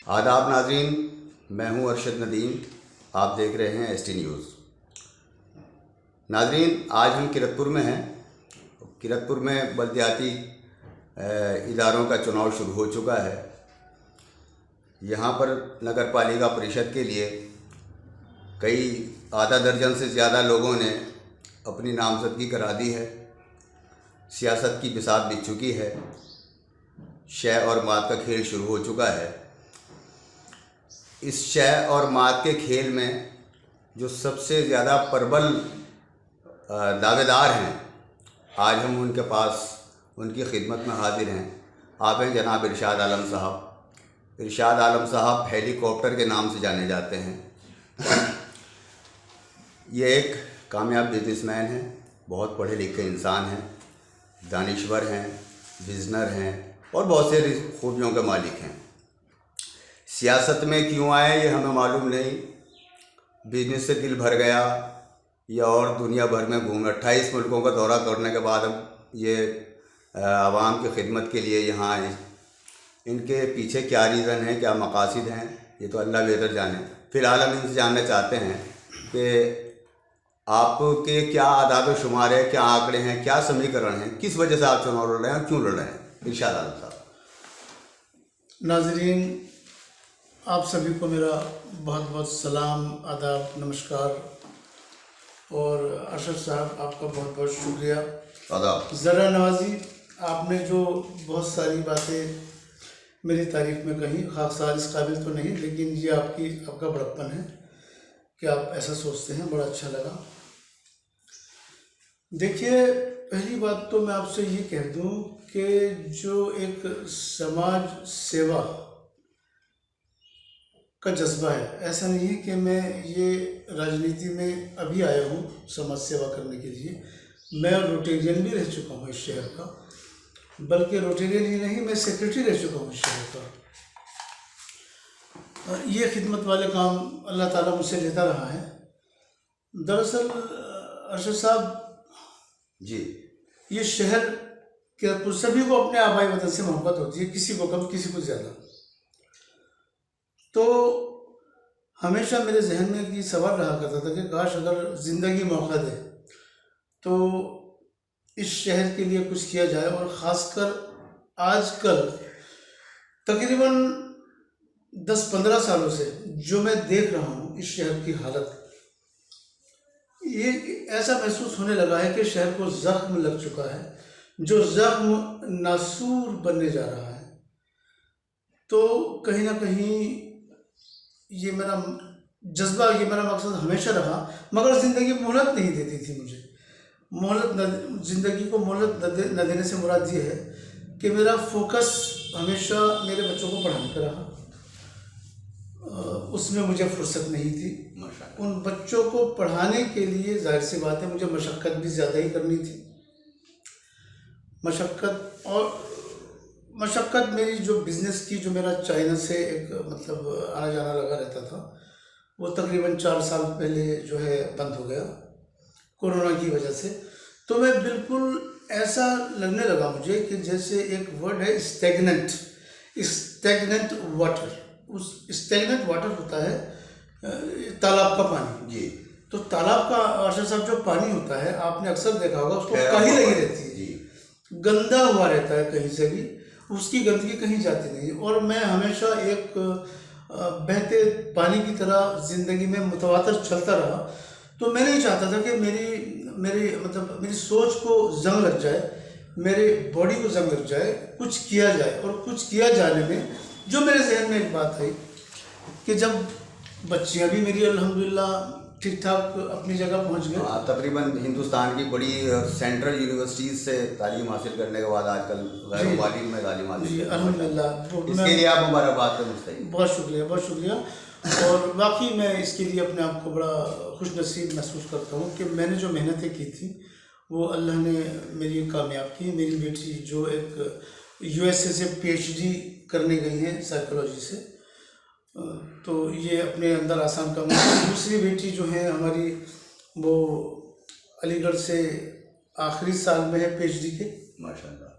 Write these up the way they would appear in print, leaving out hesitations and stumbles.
आदाब नाज़रीन, मैं हूं अरशद नदीम। आप देख रहे हैं ST न्यूज़। नाज़रीन, आज हम किरतपुर में हैं। किरतपुर में बल्दियाती इदारों का चुनाव शुरू हो चुका है। यहाँ पर नगर पालिका परिषद के लिए कई आधा दर्जन से ज़्यादा लोगों ने अपनी नामजदगी करा दी है। सियासत की बिसात बिछ चुकी है। शय और मात का खेल शुरू हो चुका है। इस शय और मात के खेल में जो सबसे ज़्यादा प्रबल दावेदार हैं, आज हम उनके पास उनकी खिदमत में हाजिर हैं। आप हैं जनाब इरशाद आलम साहब। इरशाद आलम साहब हेलीकॉप्टर के नाम से जाने जाते हैं। ये एक कामयाब बिजनेसमैन हैं, बहुत पढ़े लिखे इंसान हैं, दानिश्वर हैं, विजनर हैं और बहुत से खूबियों के मालिक हैं। सियासत में क्यों आए ये हमें मालूम नहीं। बिजनेस से दिल भर गया या और दुनिया भर में घूमे 28 मुल्कों का दौरा करने के बाद अब ये आवाम की खिदमत के लिए यहाँ आए। इनके पीछे क्या रीज़न है, क्या मकासद हैं, ये तो अल्लाह बेहतर जाने। फ़िलहाल हम इनसे जानना चाहते हैं कि आपके क्या आदाद व शुमार है, क्या आंकड़े हैं, क्या समीकरण हैं, किस वजह से आप चुनाव लड़ रहे हैं और क्यों लड़ रहे हैं। इरशाद आलम साहब। नाज़रीन, आप सभी को मेरा बहुत बहुत सलाम, आदाब, नमस्कार। और अरशद साहब, आपका बहुत बहुत शुक्रिया। आदाब। ज़रा नवाजी, आपने जो बहुत सारी बातें मेरी तारीफ़ में कही, खाकसार इस काबिल तो नहीं, लेकिन ये आपका बड़प्पन है कि आप ऐसा सोचते हैं। बड़ा अच्छा लगा। देखिए, पहली बात तो मैं आपसे ये कह दूं कि जो एक समाज सेवा का जज्बा है, ऐसा नहीं है कि मैं ये राजनीति में अभी आया हूँ समाज सेवा करने के लिए। मैं रोटेरियन भी रह चुका हूँ इस शहर का, बल्कि रोटेरियन ही नहीं, मैं सेक्रेटरी रह चुका हूँ इस शहर का। ये खिदमत वाले काम अल्लाह ताला मुझसे लेता रहा है। दरअसल अरशद साहब जी, ये शहर किरतपुर सभी को अपने आबाई वतन से मोहब्बत होती है, किसी को कम, किसी को ज़्यादा। तो हमेशा मेरे जहन में ये सवाल रहा करता था कि काश अगर ज़िंदगी मौका दे तो इस शहर के लिए कुछ किया जाए। और ख़ासकर आजकल तकरीबन 10-15 सालों से जो मैं देख रहा हूँ इस शहर की हालत, ये ऐसा महसूस होने लगा है कि शहर को ज़ख्म लग चुका है, जो ज़ख्म नासूर बनने जा रहा है। तो कहीं ना कहीं ये मेरा जज्बा, ये मेरा मकसद हमेशा रहा, मगर ज़िंदगी मोहलत नहीं देती थी मुझे। ज़िंदगी को मोहलत न देने से मुराद ये है कि मेरा फोकस हमेशा मेरे बच्चों को पढ़ाने पर रहा। उसमें मुझे फुर्सत नहीं थी। उन बच्चों को पढ़ाने के लिए जाहिर सी बात है मुझे मशक्क़त भी ज़्यादा ही करनी थी। मशक्क़त मेरी जो बिज़नेस की, जो मेरा चाइना से एक मतलब आना जाना लगा रहता था, वो तकरीबन 4 साल पहले जो है बंद हो गया कोरोना की वजह से। तो मैं बिल्कुल ऐसा लगने लगा मुझे कि जैसे एक वर्ड है स्टैग्नेंट वाटर। उस स्टैग्नेंट वाटर होता है तालाब का पानी। जी। तो तालाब का अरशद साहब जो पानी होता है, आपने अक्सर देखा होगा, उसको कहीं लगी रहती है जी, गंदा हुआ रहता है, कहीं से भी उसकी गंदगी कहीं जाती नहीं। और मैं हमेशा एक बहते पानी की तरह ज़िंदगी में मुतवातर चलता रहा। तो मैं नहीं चाहता था कि मेरी सोच को जंग लग जाए, मेरे बॉडी को जंग लग जाए, कुछ किया जाए। और कुछ किया जाने में जो मेरे जहन में एक बात आई कि जब बच्चियाँ भी मेरी अल्हम्दुलिल्लाह ठीक ठाक अपनी जगह पहुंच गए। तकरीबन हिंदुस्तान की बड़ी सेंट्रल यूनिवर्सिटीज़ से तालीम हासिल करने के बाद आजकल गैर वालिद में तालीम हासिल, अल्हम्दुलिल्लाह, इसके लिए आप मुबारकबाद करना चाहिए। बहुत शुक्रिया, बहुत शुक्रिया। और बाकी मैं इसके लिए अपने आप को बड़ा खुशनसीब महसूस करता हूँ कि मैंने जो मेहनतें की थी वो अल्लाह ने मेरी कामयाब की। मेरी बेटी जो एक USA से PhD करने गई हैं साइकोलॉजी से, तो ये अपने अंदर आसान काम है। दूसरी बेटी जो है हमारी, वो अलीगढ़ से आखिरी साल में है PhD के, माशाल्लाह।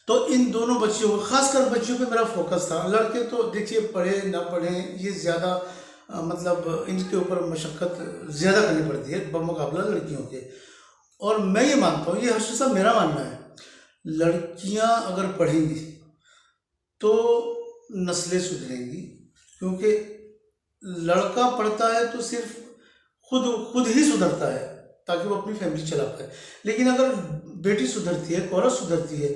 तो इन दोनों बच्चियों को, खासकर बच्चियों पे मेरा फोकस था। लड़के तो देखिए पढ़े ना पढ़े ये ज़्यादा मतलब इनके ऊपर मशक्क़त ज़्यादा करनी पड़ती है बमुकाबला लड़कियों के। और मैं ये मानता हूँ, ये हर्षद साहब मेरा मानना है, लड़कियाँ अगर पढ़ेंगी तो नस्लें सुधरेंगी। क्योंकि लड़का पढ़ता है तो सिर्फ खुद ही सुधरता है ताकि वो अपनी फैमिली चला पाए, लेकिन अगर बेटी सुधरती है, औरत सुधरती है,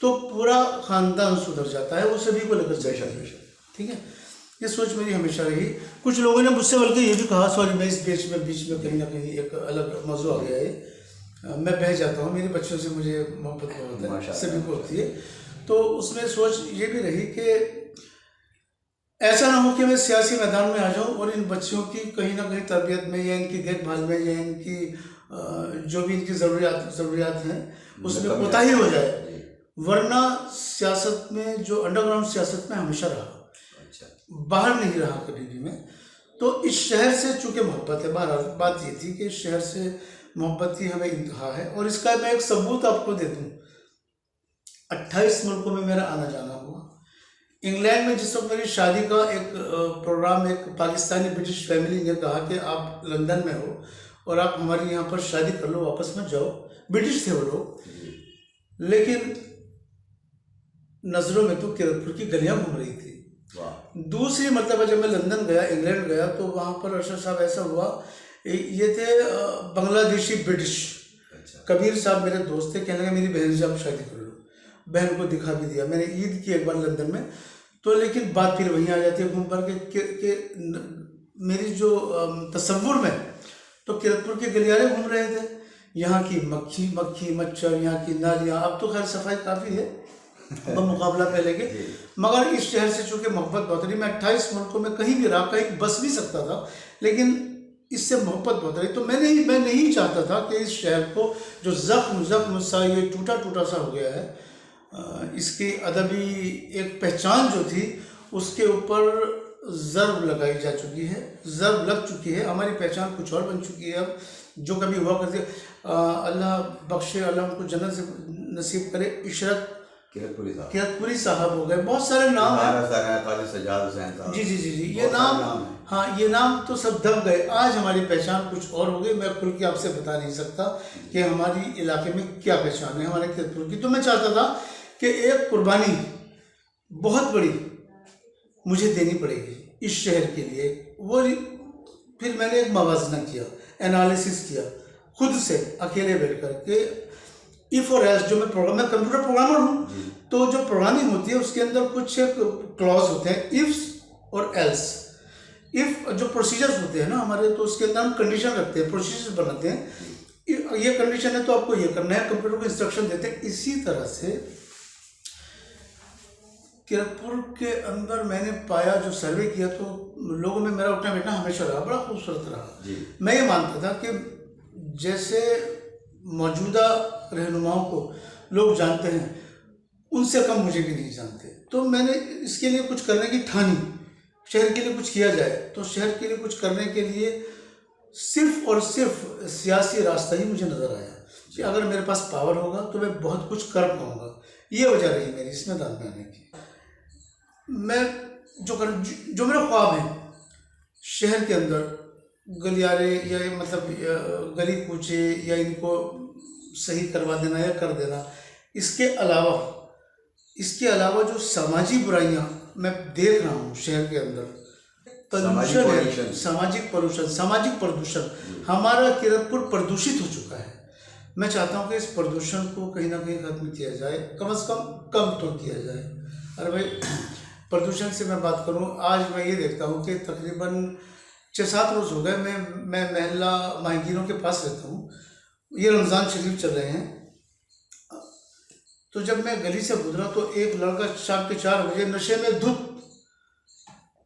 तो पूरा ख़ानदान सुधर जाता है, वो सभी को लेकर चलता है। ठीक है, ये सोच मेरी हमेशा रही। कुछ लोगों ने मुझसे बल्कि ये भी कहा, सॉरी मैं इस बीच में कहीं ना कहीं एक अलग मौजू आ गया है, मैं बह जाता हूँ, मेरे बच्चों से मुझे मोहब्बत बहुत है, सभी को होती है। तो उसमें सोच ये भी रही कि ऐसा ना हो कि मैं सियासी मैदान में आ जाऊं और इन बच्चियों की कहीं ना कहीं तरबियत में या इनकी देखभाल में या इनकी जो भी इनकी ज़रूरियात हैं उसमें कोताही हो जाए। वरना सियासत में, जो अंडरग्राउंड सियासत में हमेशा रहा, बाहर नहीं रहा कभी भी मैं। तो इस शहर से चूँकि मोहब्बत है, बहरहाल बात ये थी कि इस शहर से मोहब्बत की हमें इंतहा है। और इसका मैं एक सबूत आपको दे दूँ, 28 मुल्कों में मेरा आना जाना हुआ। इंग्लैंड में जिस वक्त मेरी शादी का एक प्रोग्राम, एक पाकिस्तानी ब्रिटिश फैमिली ने कहा कि आप लंदन में हो और आप हमारे यहाँ पर शादी कर लो, वापस मत जाओ। ब्रिटिश थे वो लोग, लेकिन नज़रों में तो किरतपुर की गलियाँ घूम रही थी। दूसरी मरतबा जब मैं लंदन गया, इंग्लैंड गया, तो वहाँ पर अरशद साहब ऐसा हुआ, ये थे बांग्लादेशी ब्रिटिश। कबीर साहब मेरे दोस्त थे, कहने लगे मेरी बहन से आप शादी कर लो। बहन को दिखा भी दिया, मैंने ईद की एक बार लंदन में। तो लेकिन बात फिर वहीं आ जाती है घूम पर के मेरी जो तसव्वुर में तो किरतपुर के गलियारे घूम रहे थे, यहाँ की मक्खी मच्छर, यहाँ की नालियाँ। अब तो खैर सफाई काफ़ी है मुकाबला पहले के, मगर इस शहर से चूँकि मोहब्बत बहुत रही, मैं 28 मुल्कों में कहीं भी रहा, कहीं बस भी सकता था, लेकिन इससे मोहब्बत बहुत रही। तो मैं नहीं चाहता था कि इस शहर को जो जख्म सा, ये टूटा सा हो गया है, इसकी अदबी एक पहचान जो थी उसके ऊपर ज़र्ब लगाई जा चुकी है, ज़र्ब लग चुकी है। हमारी पहचान कुछ और बन चुकी है अब। जो कभी हुआ करते, अल्लाह बख्शे, अल्लाह उनको जन्नत से नसीब करे, इशरत किरतपुरी साहब हो गए, बहुत सारे नाम हैं। जी, ये नाम, हाँ ये नाम तो सब दब गए। आज हमारी पहचान कुछ और हो गई। मैं खुल के आपसे बता नहीं सकता कि हमारी इलाके में क्या पहचान है हमारे किरतपुर की। तो मैं चाहता था कि एक कुर्बानी बहुत बड़ी मुझे देनी पड़ेगी इस शहर के लिए। वो फिर मैंने एक मवाजना किया, एनालिसिस किया खुद से अकेले बैठ कर के इफ़ और एल्स। जो मैं कंप्यूटर प्रोग्रामर हूँ, तो जो प्रोग्रामिंग होती है उसके अंदर कुछ क्लॉज होते हैं, इफ्स और एल्स। इफ़ जो प्रोसीजर्स होते हैं ना हमारे, तो उसके अंदर हम कंडीशन रखते हैं, प्रोसीजर बनाते हैं। ये कंडीशन है तो आपको ये करना है, कंप्यूटर को इंस्ट्रक्शन देते हैं। इसी तरह से किरतपुर के अंदर मैंने पाया, जो सर्वे किया, तो लोगों में मेरा उठना बैठना हमेशा रहा, बड़ा खूबसूरत रहा। मैं ये मानता था कि जैसे मौजूदा रहनुमाओं को लोग जानते हैं, उनसे कम मुझे भी नहीं जानते। तो मैंने इसके लिए कुछ करने की ठानी, शहर के लिए कुछ किया जाए। तो शहर के लिए कुछ करने के लिए सिर्फ और सिर्फ सियासी रास्ता ही मुझे नज़र आया कि अगर मेरे पास पावर होगा तो मैं बहुत कुछ कर पाऊँगा। ये वजह रही मेरी इस मैदान में आने की। मैं जो मेरा ख्वाब है शहर के अंदर, गलियारे या मतलब गली कूचे या इनको सही करवा देना या कर देना, इसके अलावा जो सामाजिक बुराइयां मैं देख रहा हूँ शहर के अंदर, प्रदूषण है, सामाजिक प्रदूषण, हमारा किरतपुर प्रदूषित हो चुका है। मैं चाहता हूँ कि इस प्रदूषण को कहीं ना कहीं खत्म किया जाए, कम से कम तो किया जाए। अरे भाई, प्रदूषण से मैं बात करूँ, आज मैं ये देखता हूँ कि तकरीबन 6-7 रोज़ हो गए मैं महल्ला माहिगीरों के पास रहता हूँ। ये रमज़ान शरीफ चल रहे हैं, तो जब मैं गली से गुजरा तो एक लड़का शाम के 4 बजे नशे में धुत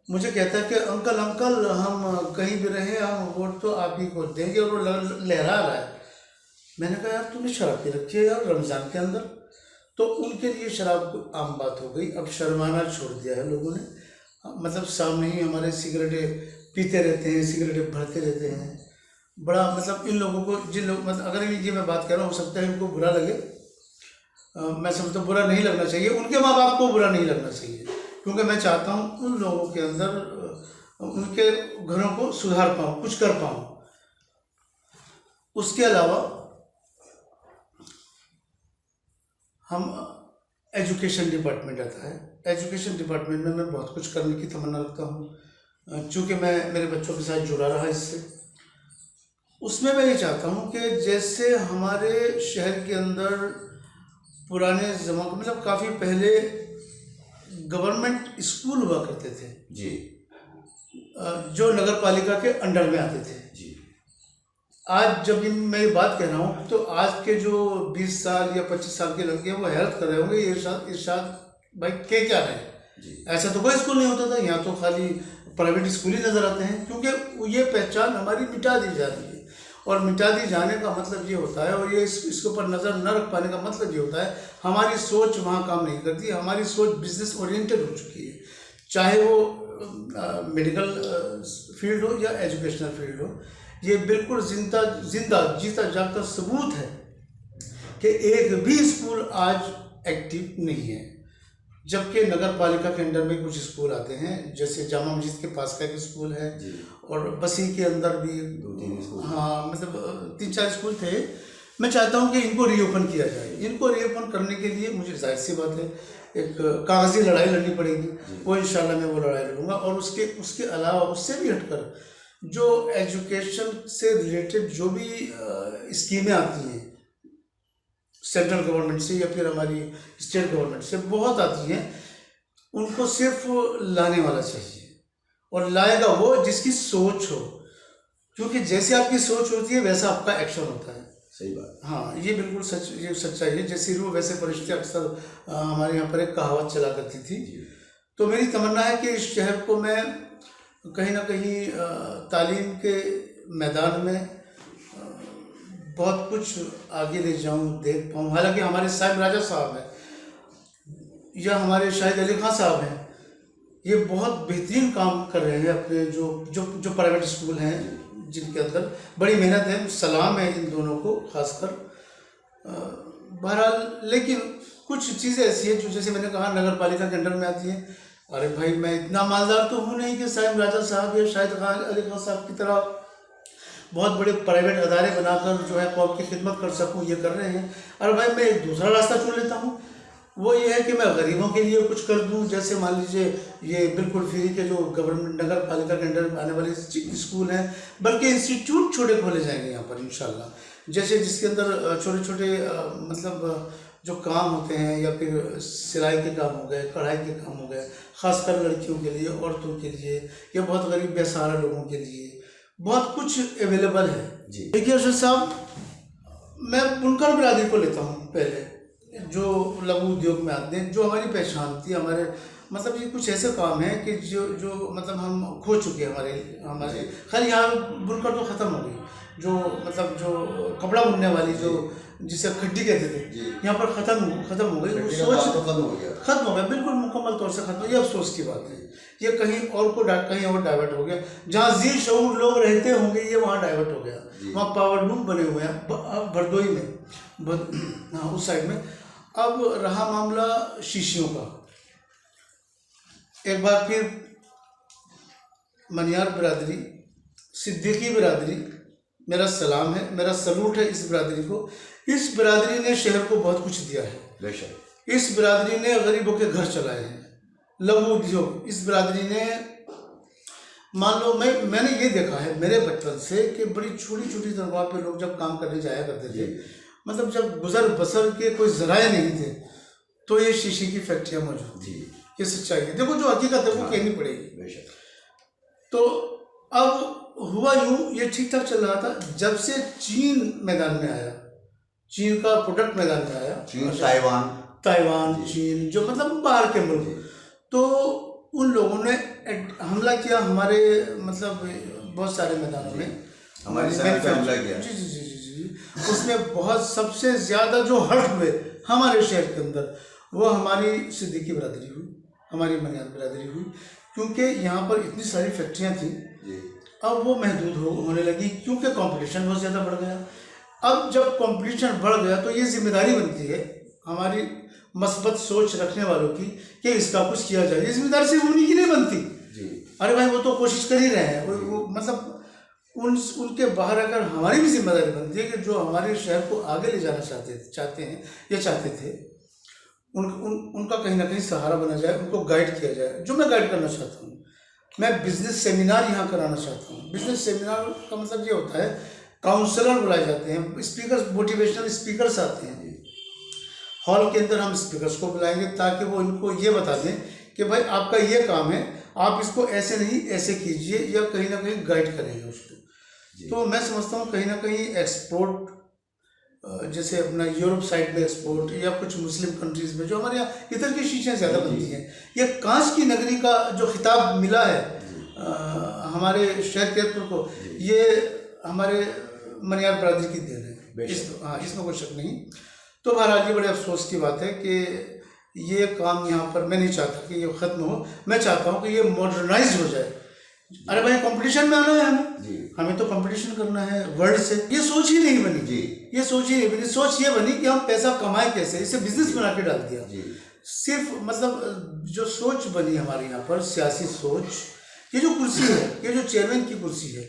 मुझे कहता है कि अंकल हम कहीं भी रहे, हम वोट तो आप ही को देंगे, और वो लहरा रहा है। मैंने कहा यार तूने शराब पी रखी है यार रमज़ान के अंदर। तो उनके लिए शराब आम बात हो गई, अब शर्माना छोड़ दिया है लोगों ने। मतलब सामने ही हमारे सिगरेटें पीते रहते हैं, सिगरेटें भरते रहते हैं। बड़ा मतलब इन लोगों को, जिन लोग मतलब अगर ये मैं बात कर रहा हूँ, हो सकता है इनको बुरा लगे, मैं समझता हूँ बुरा नहीं लगना चाहिए, उनके माँ बाप को बुरा नहीं लगना चाहिए, क्योंकि मैं चाहता हूँ उन लोगों के अंदर उनके घरों को सुधार पाऊँ, कुछ कर पाऊँ। उसके अलावा हम एजुकेशन डिपार्टमेंट आता है, एजुकेशन डिपार्टमेंट में मैं बहुत कुछ करने की तमन्ना रखता हूँ, चूँकि मैं मेरे बच्चों के साथ जुड़ा रहा इससे। उसमें मैं ये चाहता हूँ कि जैसे हमारे शहर के अंदर पुराने मतलब काफ़ी पहले गवर्नमेंट स्कूल हुआ करते थे जी, जो नगर पालिका के अंडर में आते थे जी। आज जब मैं ये बात कह रहा हूँ तो आज के जो 20 साल या 25 साल के लड़के हैं वो हैरत कर रहे होंगे, इरशाद भाई के क्या रहे, ऐसा तो कोई स्कूल नहीं होता था, यहाँ तो खाली प्राइवेट स्कूल ही नज़र आते हैं, क्योंकि ये पहचान हमारी मिटा दी जा रही है। और मिटा दी जाने का मतलब ये होता है, और ये इसके ऊपर नज़र न रख पाने का मतलब ये होता है, हमारी सोच वहाँ काम नहीं करती, हमारी सोच बिजनेस ओरिएंटेड हो चुकी है, चाहे वो मेडिकल फील्ड हो या एजुकेशनल फील्ड हो। ये बिल्कुल जिंदा जीता जागता सबूत है कि एक भी स्कूल आज एक्टिव नहीं है, जबकि नगर पालिका के अंडर में कुछ स्कूल आते हैं, जैसे जामा मस्जिद के पास का एक स्कूल है और बसी के अंदर भी 2-3 स्कूल, हाँ मतलब 3-4 स्कूल थे। मैं चाहता हूं कि इनको रीओपन किया जाए। इनको रीओपन करने के लिए मुझे जाहिर सी बात है एक कागजी लड़ाई लड़नी पड़ेगी, वो इंशाल्लाह मैं वो लड़ाई लड़ूंगा। और उसके अलावा उससे भी हटकर जो एजुकेशन से रिलेटेड जो भी स्कीमें आती हैं सेंट्रल गवर्नमेंट से या फिर हमारी स्टेट गवर्नमेंट से बहुत आती हैं, उनको सिर्फ लाने वाला चाहिए, और लाएगा वो जिसकी सोच हो, क्योंकि जैसे आपकी सोच होती है वैसा आपका एक्शन होता है। सही बात। हाँ, ये बिल्कुल सच, ये सच्चाई है। जैसी रूह वैसे फरिश्ते, अक्सर हमारे यहाँ पर एक कहावत चला करती थी। तो मेरी तमन्ना है कि इस शहर को मैं कहीं ना कहीं तालीम के मैदान में बहुत कुछ आगे ले जाऊं, देख पाऊं। हालांकि हमारे साहिब राजा साहब हैं या हमारे शाहिद अली खां साहब हैं, ये बहुत बेहतरीन काम कर रहे हैं अपने जो प्राइवेट स्कूल हैं जिनके अंदर बड़ी मेहनत है, सलाम है इन दोनों को खासकर। बहरहाल लेकिन कुछ चीज़ें ऐसी हैं जो जैसे मैंने कहा नगर पालिका के अंडर में आती हैं। अरे भाई, मैं इतना मालदार तो हूँ नहीं कि साहिब राजा साहब या शाहिद अली खां साहब की तरह बहुत बड़े प्राइवेट अदारे बनाकर जो है कौम की खिदमत कर सकूं, ये कर रहे हैं। अरे भाई, मैं एक दूसरा रास्ता चुन लेता हूं, वो ये है कि मैं गरीबों के लिए कुछ कर दूं। जैसे मान लीजिए ये बिल्कुल फ्री के जो गवर्नमेंट नगर पालिका के अंडर में आने वाले स्कूल हैं, बल्कि इंस्टीट्यूट छोटे खोले जाएंगे यहाँ पर इंशाल्लाह, जैसे जिसके अंदर छोटे छोटे मतलब जो काम होते हैं, या फिर सिलाई के काम हो गए, कढ़ाई के काम हो गए, ख़ासकर लड़कियों के लिए, औरतों के लिए, या बहुत गरीब बेसहारा लोगों के लिए बहुत कुछ अवेलेबल है जी। देखिए अर्शद साहब, मैं बुनकर बिरादरी को लेता हूँ पहले, जो लघु उद्योग में आते हैं, जो हमारी पहचान थी, हमारे मतलब ये कुछ ऐसे काम हैं कि जो मतलब हम खो चुके हैं। हमारे खाली यहाँ बुनकर तो ख़त्म हो गई, जो मतलब जो कपड़ा बुनने वाली जो जिसे खड्डी कहते थे, यहाँ पर ख़त्म हो गई। वो सोच खत्म हो गया, बिल्कुल मुकम्मल तौर से खत्म। ये अफसोस की बात है, ये कहीं और डाइवर्ट हो गया। जहाँ जी शऊर लोग रहते होंगे ये वहाँ डाइवर्ट हो गया। वहाँ पावर लूम बने हुए हैं भरदोई में, हाँ उस साइड में। अब रहा मामला शीशियों का, एक बार फिर मनियार बिरादरी, सिद्दीकी बिरादरी, मेरा सलाम है, मेरा सलूट है इस बिरादरी को। इस बिरादरी ने शहर को बहुत कुछ दिया है बेशक। इस बिरादरी ने गरीबों के घर चलाए हैं, लघु उद्योग। इस बिरादरी ने मान लो मैंने ये देखा है मेरे बचपन से कि बड़ी छोटी छोटी जगह पे लोग जब काम करने जाया करते थे, मतलब जब गुजर बसर के कोई जराए नहीं थे, तो ये शीशे की फैक्ट्रियाँ मौजूद थी। ये सच्चाई है, देखो जो हकीकत है वो कहनी पड़ेगी बेशक। तो अब हुआ यूँ, ये ठीक ठाक चल रहा था जब से चीन मैदान में आया, चीन का प्रोडक्ट मैदान में आया, ताइवान चीन, जो मतलब बाहर के मुल्क, तो उन लोगों ने हमला किया हमारे मतलब बहुत सारे मैदानों में, हमारे शहर पे हमला किया। जी। उसमें बहुत सबसे ज़्यादा जो हर्ट हुए हमारे शहर के अंदर वो हमारी सिद्दीकी बिरादरी हुई, हमारी मनियार बिरादरी हुई, क्योंकि यहाँ पर इतनी सारी फैक्ट्रियाँ थी। अब वो महदूद होने लगी क्योंकि कंपटीशन बहुत ज़्यादा बढ़ गया। अब जब कंपटीशन बढ़ गया तो ये जिम्मेदारी बनती है हमारी मस्बत सोच रखने वालों की कि इसका कुछ किया जाए। ये जिम्मेदारी सिर्फ उन्हीं की नहीं बनती जी। अरे भाई वो तो कोशिश कर ही रहे हैं, वो मतलब उनके बाहर अगर हमारी भी जिम्मेदारी बनती है कि जो हमारे शहर को आगे ले जाना चाहते हैं या चाहते थे उनका कहीं ना कहीं सहारा बना जाए, उनको गाइड किया जाए। जो मैं गाइड करना चाहता हूँ, मैं बिजनेस सेमिनार यहाँ कराना चाहता हूँ। बिजनेस सेमिनार का मतलब ये होता है काउंसलर बुलाए जाते हैं, स्पीकर, मोटिवेशनल स्पीकर्स आते हैं हॉल के अंदर। हम स्पीकर्स को बुलाएंगे ताकि वो इनको ये बता दें कि भाई आपका ये काम है, आप इसको ऐसे नहीं ऐसे कीजिए, या कहीं ना कहीं गाइड करेंगे उसको। तो मैं समझता हूँ कहीं ना कहीं एक्सपोर्ट, जैसे अपना यूरोप साइड में एक्सपोर्ट, या कुछ मुस्लिम कंट्रीज़ में जो हमारे यहाँ इधर की चीज़ें ज़्यादा बनती हैं, या कांच की नगरी का जो खिताब मिला है हमारे शहर केरपुर को, ये हमारे मनियार बरादरी की देन है। इसमें कोई शक नहीं। तो बहरहाल ये बड़े अफसोस की बात है कि ये काम यहाँ पर, मैं नहीं चाहता कि ये ख़त्म हो, मैं चाहता हूँ कि ये मॉडर्नाइज हो जाए। अरे भाई कंपटीशन में आना है हमें तो कंपटीशन करना है वर्ल्ड से। ये सोच ही नहीं बनी जी, ये सोच ही नहीं बनी। सोच ये बनी कि हम पैसा कमाएं कैसे, इसे बिजनेस बना के डाल दिया जी। सिर्फ मतलब जो सोच बनी हमारे यहाँ पर, सियासी सोच, ये जो कुर्सी है, ये जो चेयरमैन की कुर्सी है,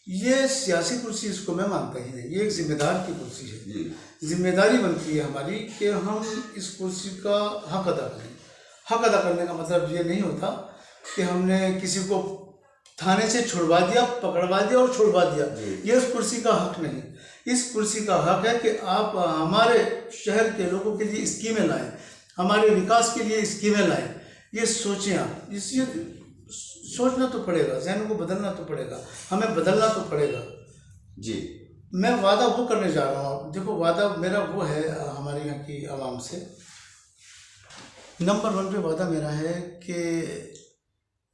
ये सियासी कुर्सी इसको मैं मानता ही नहीं। ये एक जिम्मेदार की कुर्सी है। जिम्मेदारी बनती है हमारी कि हम इस कुर्सी का हक अदा करें। हक अदा करने का मतलब ये नहीं होता कि हमने किसी को थाने से छुड़वा दिया, पकड़वा दिया और छुड़वा दिया। ये इस कुर्सी का हक नहीं। इस कुर्सी का हक है कि आप हमारे शहर के लोगों के लिए स्कीमें लाएं, हमारे विकास के लिए स्कीमें लाएं। ये सोचें आप, इसलिए सोचना तो पड़ेगा, जहन को बदलना तो पड़ेगा, हमें बदलना तो पड़ेगा जी। मैं वादा वो करने जा रहा हूँ, देखो वादा मेरा वो है हमारे यहाँ की आवाम से। नंबर 1 पे वादा मेरा है कि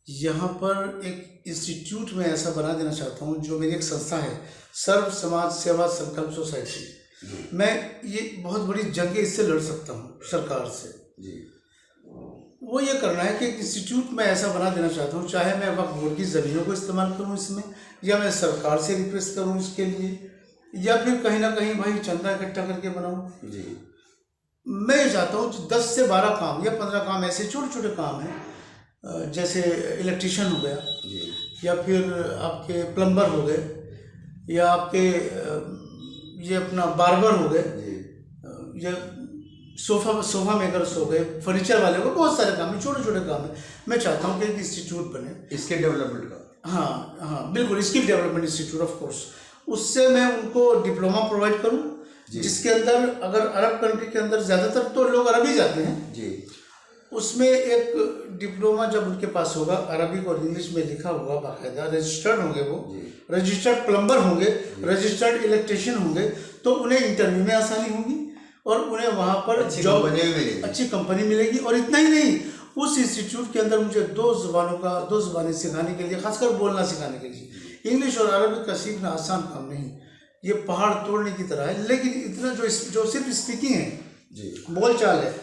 यहाँ पर एक इंस्टीट्यूट में ऐसा बना देना चाहता हूँ, जो मेरी एक संस्था है, सर्व समाज सेवा संकल्प सोसाइटी। मैं ये बहुत बड़ी जंगें इससे लड़ सकता हूँ सरकार से जी। वो ये करना है कि इंस्टीट्यूट में ऐसा बना देना चाहता हूँ, चाहे मैं वक्त बोर्ड की ज़मीनों को इस्तेमाल करूँ इसमें, या मैं सरकार से रिक्वेस्ट करूँ इसके लिए, या फिर कहीं ना कहीं भाई चंदा इकट्ठा करके बनाऊँ जी। मैं ये चाहता हूँ 10 से 12 काम या 15 काम ऐसे छोटे छोटे काम हैं, जैसे इलेक्ट्रिशियन हो गया जी, या फिर आपके प्लम्बर हो गए, या आपके ये अपना बार्बर हो गए, या सोफा मेकर्स हो गए, फर्नीचर वाले को, बहुत सारे काम है, छोटे छोटे काम है। मैं चाहता हूँ कि एक इंस्टीट्यूट बने स्किल डेवलपमेंट का। हाँ बिल्कुल, skill development institute of course. उससे मैं उनको डिप्लोमा प्रोवाइड करूँ, जिसके अंदर अगर अरब कंट्री के अंदर ज़्यादातर तो लोग अरब ही जाते हैं जी, उसमें एक डिप्लोमा जब उनके पास होगा, अरबिक और इंग्लिश में लिखा हुआ बाकायदा, रजिस्टर्ड होंगे, वो रजिस्टर्ड प्लम्बर होंगे, रजिस्टर्ड इलेक्ट्रिशियन होंगे, तो उन्हें इंटरव्यू में आसानी होगी और उन्हें वहाँ पर जॉब, अच्छी कंपनी मिलेगी। और इतना ही नहीं, उस इंस्टीट्यूट के अंदर मुझे 2 ज़बानें सिखाने के लिए, खासकर बोलना सिखाने के लिए, इंग्लिश और अरबिक का सीखना आसान काम नहीं, ये पहाड़ तोड़ने की तरह है। लेकिन इतना जो सिर्फ स्पीकिंग है जी, बोल चाल है,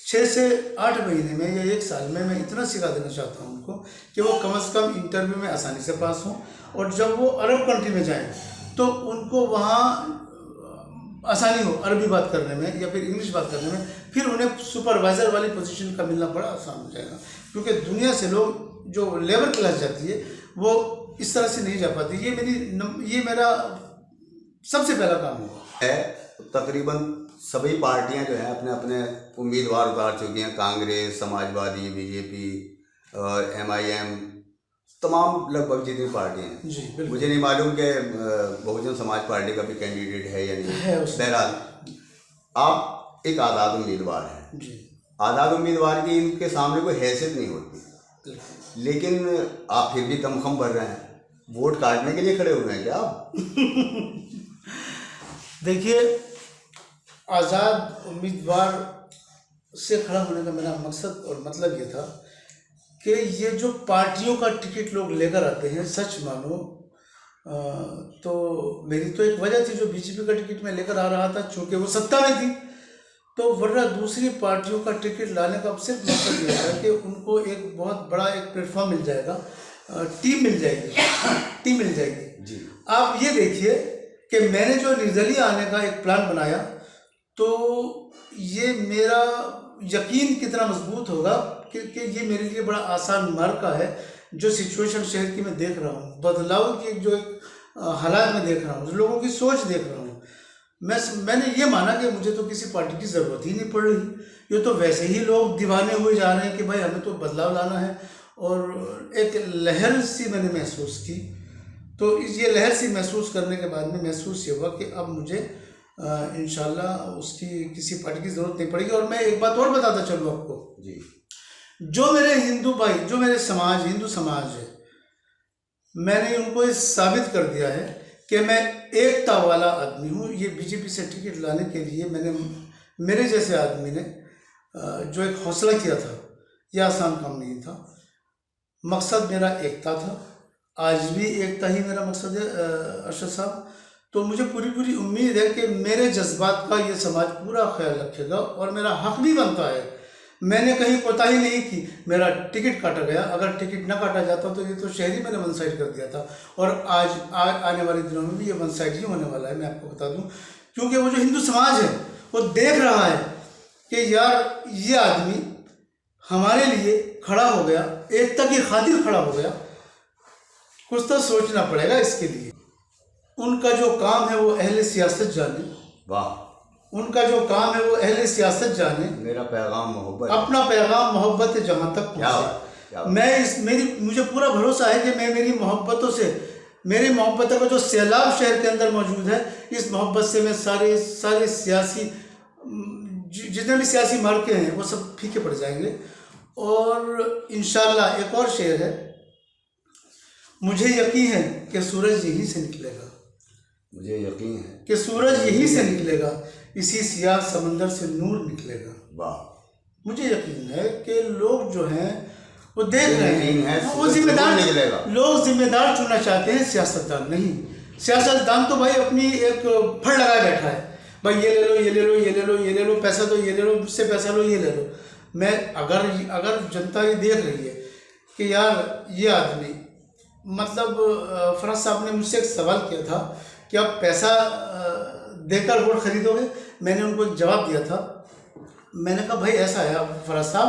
6 से 8 महीने में या 1 साल में मैं इतना सिखा देना चाहता हूँ उनको कि वो कम से कम इंटरव्यू में आसानी से पास हों, और जब वो अरब कंट्री में जाएं तो उनको वहाँ आसानी हो अरबी बात करने में या फिर इंग्लिश बात करने में। फिर उन्हें सुपरवाइज़र वाली पोजीशन का मिलना बड़ा आसान हो जाएगा, क्योंकि दुनिया से लोग जो लेबर क्लास जाती है वो इस तरह से नहीं जा पाती। ये मेरा सबसे पहला काम हुआ है। तकरीबन सभी पार्टियां जो हैं अपने अपने उम्मीदवार उतार चुकी हैं, कांग्रेस, समाजवादी, बीजेपी और MIM, तमाम लगभग जितनी पार्टियां हैं जी। मुझे नहीं मालूम कि बहुजन समाज पार्टी का भी कैंडिडेट है या नहीं है। बहरहाल आप एक आज़ाद उम्मीदवार हैं जी। आज़ाद उम्मीदवार की इनके सामने कोई हैसियत नहीं होती, लेकिन आप फिर भी दमखम भर रहे हैं। वोट काटने के लिए खड़े हुए हैं क्या आप? देखिए, आज़ाद उम्मीदवार से खड़ा होने का मेरा मकसद और मतलब ये था कि ये जो पार्टियों का टिकट लोग लेकर आते हैं, सच मानो तो मेरी तो एक वजह थी, जो बीजेपी का टिकट मैं लेकर आ रहा था, चूँकि वो सत्ता में थी, तो वरना दूसरी पार्टियों का टिकट लाने का सिर्फ मकसद ये था कि उनको एक बहुत बड़ा एक प्लेटफॉर्म मिल जाएगा, टीम मिल जाएगी जी। आप ये देखिए कि मैंने जो निर्दलीय आने का एक प्लान बनाया, तो ये मेरा यकीन कितना मजबूत होगा कि ये मेरे लिए बड़ा आसान मार्का है। जो सिचुएशन शहर की मैं देख रहा हूँ, बदलाव की जो एक हालात में देख रहा हूँ, जो लोगों की सोच देख रहा हूँ, मैंने ये माना कि मुझे तो किसी पार्टी की ज़रूरत ही नहीं पड़ रही। ये तो वैसे ही लोग दीवाने हुए जा रहे हैं कि भाई हमें तो बदलाव लाना है। और एक लहर सी मैंने महसूस की। तो ये लहर सी महसूस करने के बाद में महसूस ये हुआ कि अब मुझे इंशाल्लाह उसकी किसी पार्टी की ज़रूरत नहीं पड़ेगी। और मैं एक बात और बताता चलूँ आपको जी, जो मेरे हिंदू भाई, जो मेरे समाज, हिंदू समाज है, मैंने उनको ये साबित कर दिया है कि मैं एकता वाला आदमी हूँ। ये बीजेपी से टिकट लाने के लिए मेरे जैसे आदमी ने जो एक हौसला किया था, यह आसान काम नहीं था। मकसद मेरा एकता था, आज भी एकता ही मेरा मकसद है अरशद साहब। तो मुझे पूरी उम्मीद है कि मेरे जज्बात का ये समाज पूरा ख्याल रखेगा और मेरा हक भी बनता है। मैंने कहीं कोताही नहीं की, मेरा टिकट काटा गया। अगर टिकट ना काटा जाता तो ये तो शहरी मैंने वन साइड कर दिया था। और आज आने वाले दिनों में भी ये वन साइड ही होने वाला है, मैं आपको बता दूं। क्योंकि वो जो हिंदू समाज है वो देख रहा है कि यार ये आदमी हमारे लिए खड़ा हो गया, एकता की खातिर खड़ा हो गया। कुछ तो सोचना पड़ेगा इसके लिए। उनका जो काम है वो अहले सियासत जाने। वाह, उनका जो काम है वो अहले सियासत जाने। मेरा पैगाम मोहब्बत, अपना पैगाम मोहब्बत है जहाँ तक पहुँचे। मुझे पूरा भरोसा है कि मैं मेरी मोहब्बतों से, मेरी मोहब्बतों का जो सैलाब शहर के अंदर मौजूद है, इस मोहब्बत से मैं सारे सियासी, जितने भी सियासी मार्के हैं वो सब फीके पड़ जाएंगे। और इंशाल्लाह एक और शेर है, मुझे यकीन है कि सूरज यहीं से निकलेगा। मुझे यकीन है कि सूरज यहीं से निकलेगा, इसी सियाह समंदर से नूर निकलेगा। वाह, मुझे यकीन है कि लोग जो हैं वो देख रहे हैं, वो लोग जिम्मेदार चुनना चाहते हैं, सियासतदान नहीं। सियासतदान तो भाई अपनी एक फड़ लगाए बैठा है, भाई ये ले लो, ये ले लो, ये ले लो, ये ले लो, पैसा दो, ये ले लो, मुझसे पैसा लो, ये ले लो। मैं अगर जनता ये देख रही है कि यार ये आदमी, मतलब फराज साहब ने मुझसे एक सवाल किया था कि आप पैसा देकर वोट खरीदोगे। मैंने उनको एक जवाब दिया था, मैंने कहा भाई ऐसा है फराज साहब,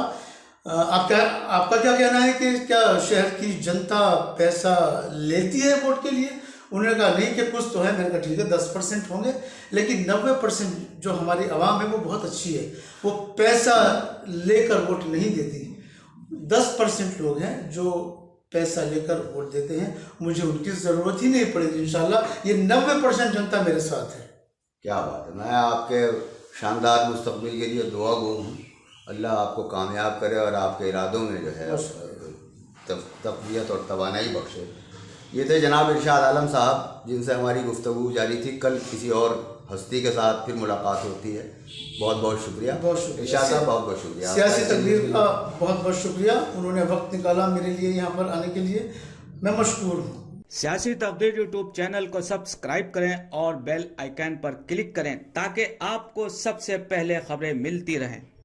आपका क्या कहना है कि क्या शहर की जनता पैसा लेती है वोट के लिए? उन्होंने कहा नहीं कि कुछ तो है। मैंने कहा ठीक है 10% होंगे, लेकिन 90% जो हमारी आवाम है वो बहुत अच्छी है, वो पैसा लेकर वोट नहीं देती। 10% लोग हैं जो पैसा लेकर वोट देते हैं, मुझे उनकी ज़रूरत ही नहीं पड़ेगी इंशाल्लाह। ये 90% जनता मेरे साथ है। क्या बात है। मैं आपके शानदार मुस्तकबिल के लिए दुआ गो हूँ। अल्लाह आपको कामयाब करे और आपके इरादों में जो है तक़वियत और तवानाई बख्शे। ये थे जनाब इरशाद आलम साहब, जिनसे हमारी गुफ्तगू जारी थी। कल किसी और हस्ती के साथ फिर मुलाकात होती है। बहुत बहुत शुक्रिया इरशाद साहब, बहुत बहुत शुक्रिया। सियासी तकरीर का बहुत बहुत शुक्रिया, उन्होंने वक्त निकाला मेरे लिए यहाँ पर आने के लिए, मैं मशकूर हूँ। सियासी तकदीर यूट्यूब चैनल को सब्सक्राइब करें और बेल आइकन पर क्लिक करें ताकि आपको सबसे पहले खबरें मिलती रहें।